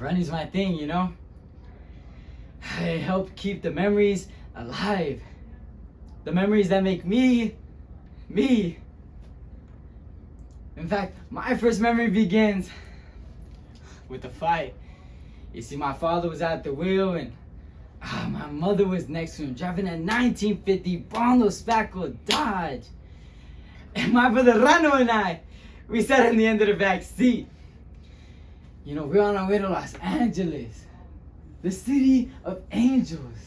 running's my thing, you know? I help keep the memories alive. The memories that make me, me. In fact, my first memory begins with a fight. You see, my father was at the wheel and my mother was next to him driving a 1950 Bondo Spackle Dodge. And my brother Rano and I, we sat in the end of the back seat. You know, we're on our way to Los Angeles, the city of angels.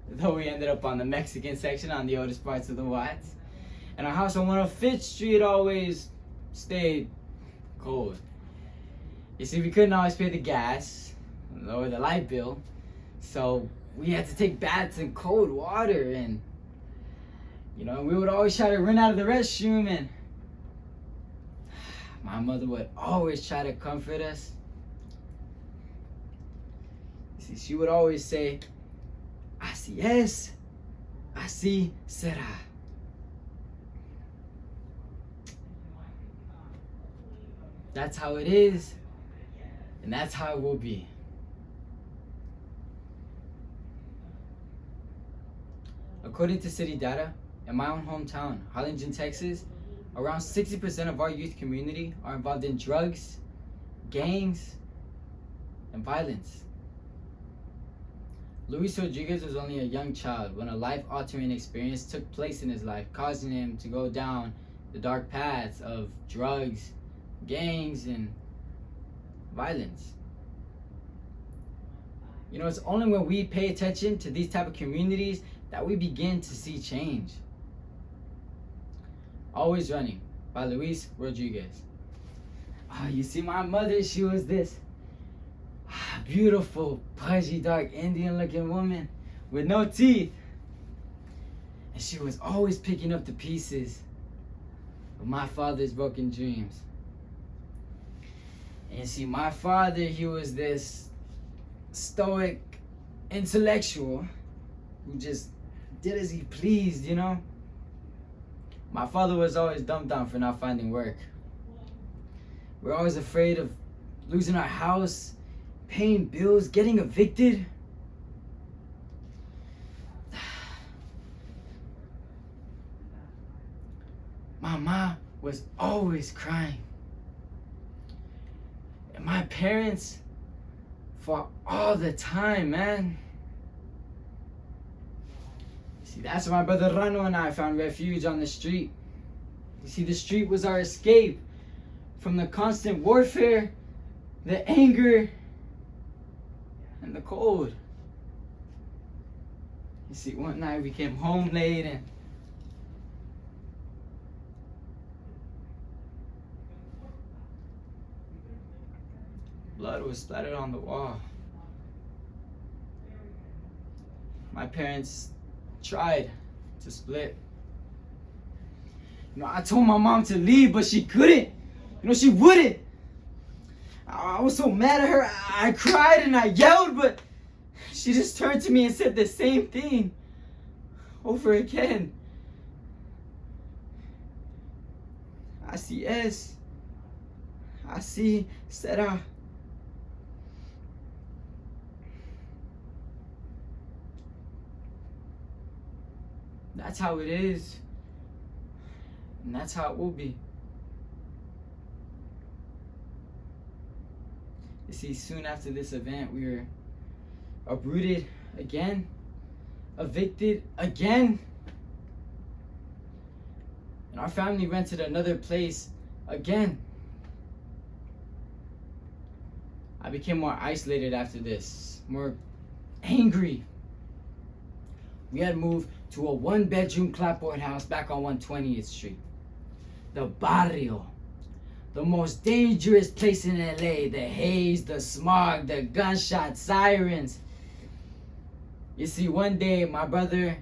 Though we ended up on the Mexican section on the oldest parts of the Watts. And our house on 105th Street always stayed cold. You see, we couldn't always pay the gas or the light bill, so we had to take baths in cold water, and you know, we would always try to run out of the restroom, and my mother would always try to comfort us. You see, she would always say, "Así es, así será." That's how it is, and that's how it will be. According to city data, in my own hometown, Harlingen, Texas, around 60% of our youth community are involved in drugs, gangs, and violence. Luis Rodriguez was only a young child when a life-altering experience took place in his life, causing him to go down the dark paths of drugs, gangs, and violence. You know, it's only when we pay attention to these type of communities that we begin to see change. Always Running by Luis Rodriguez. You see, my mother, she was this beautiful, pudgy, dark Indian looking woman with no teeth. And she was always picking up the pieces of my father's broken dreams. And see, my father, he was this stoic intellectual who just did as he pleased, you know? My father was always dumped on for not finding work. We're always afraid of losing our house, paying bills, getting evicted. My mom was always crying. And my parents fought all the time, man. See, that's where my brother Rano and I found refuge on the street. You see, the street was our escape from the constant warfare, the anger, and the cold. You see, one night we came home late and blood was splattered on the wall. My parents tried to split. You know, I told my mom to leave, but she couldn't. You know, she wouldn't. I was so mad at her. I cried and I yelled, but she just turned to me and said the same thing over again. Así es. Así será. That's how it is. And that's how it will be. You see, soon after this event, we were uprooted again, evicted again, and our family rented another place again. I became more isolated after this, more angry. We had moved to a one-bedroom clapboard house back on 120th Street. The barrio. The most dangerous place in LA. The haze, the smog, the gunshot sirens. You see, one day my brother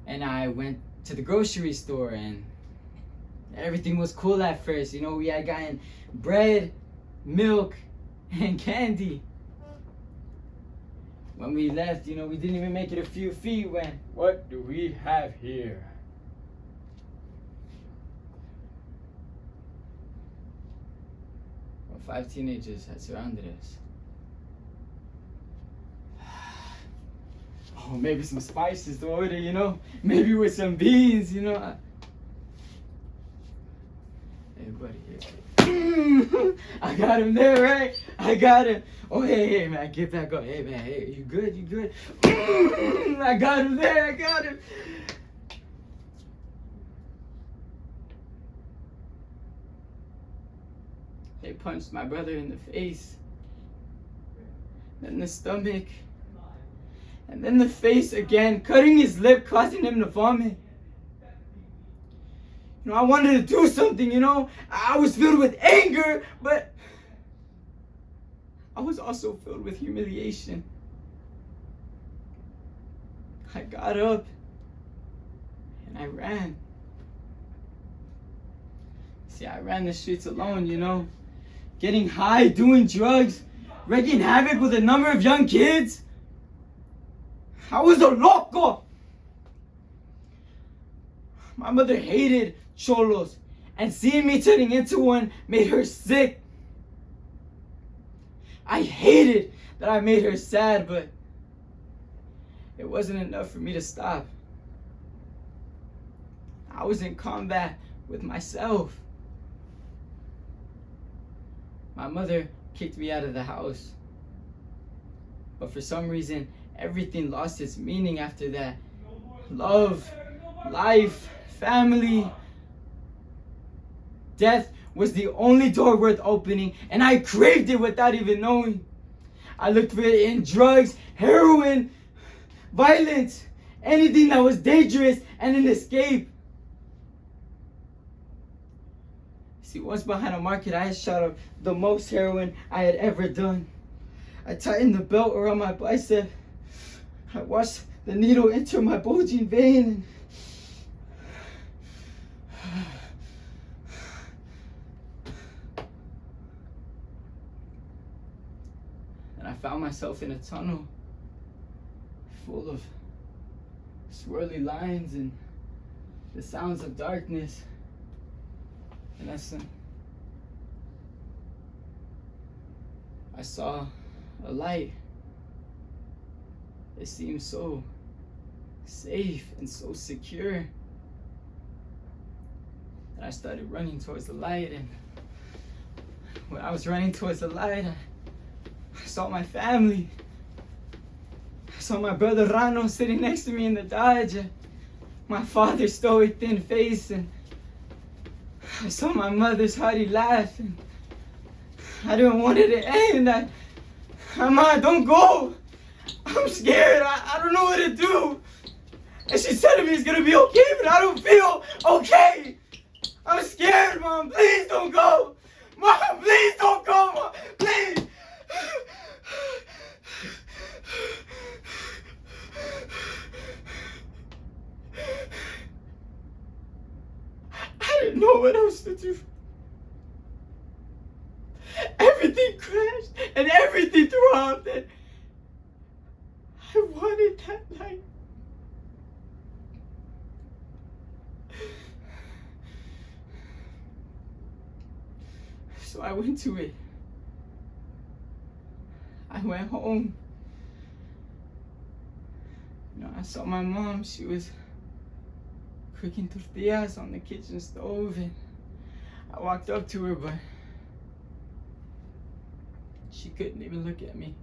and I went to the grocery store and everything was cool at first. You know, we had gotten bread, milk, and candy. When we left, you know, we didn't even make it a few feet when, what do we have here? Well, 5 teenagers had surrounded us. Oh, maybe some spices to order, you know? Maybe with some beans, you know? Hey, buddy, hey. I got him there, right? I got him. Oh, hey, man, get back up. Hey, man, hey, you good? You good? I got him there. I got him. They punched my brother in the face, then the stomach, and then the face again, cutting his lip, causing him to vomit. You know, I wanted to do something, you know. I was filled with anger, but I was also filled with humiliation. I got up and I ran. See, I ran the streets alone, you know. Getting high, doing drugs, wreaking havoc with a number of young kids. I was a loco. My mother hated cholos, and seeing me turning into one made her sick. I hated that I made her sad, but it wasn't enough for me to stop. I was in combat with myself. My mother kicked me out of the house. But for some reason, everything lost its meaning after that. Love, life, family, death was the only door worth opening, and I craved it without even knowing. I looked for it in drugs, heroin, violence, anything that was dangerous and an escape. See, once behind a market, I had shot up the most heroin I had ever done. I tightened the belt around my bicep. I watched the needle enter my bulging vein. And I found myself in a tunnel full of swirly lines and the sounds of darkness. And I saw a light. It seemed so safe and so secure. And I started running towards the light, and when I was running towards the light, I saw my family. I saw my brother Rano sitting next to me in the Dodge, my father's stoic thin face, and I saw my mother's hearty laugh, and I didn't want it to end. Mama, don't go. I'm scared. I don't know what to do. And she said to me it's gonna be okay, but I don't feel okay. I'm scared, Mom. Please don't go. Mom, please don't go, Mom. Please. I didn't know what else to do. Everything crashed and everything throbbed, and I wanted that night. So I went to it. I went home. You know, I saw my mom. She was cooking tortillas on the kitchen stove, and I walked up to her, but she couldn't even look at me.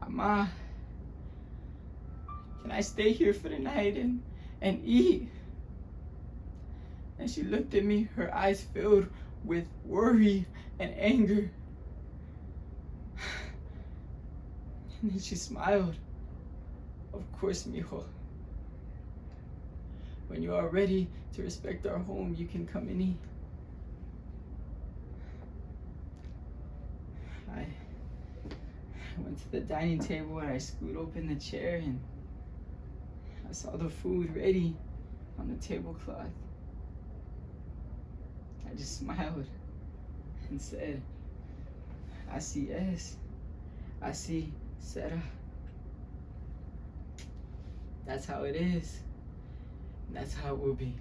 Ma, can I stay here for the night and eat? And she looked at me, her eyes filled with worry and anger. And then she smiled. Of course, mijo. When you are ready to respect our home, you can come and eat. I went to the dining table and I scooped open the chair, and I saw the food ready on the tablecloth. I just smiled and said, "Así es. Así será." That's how it is. That's how it will be.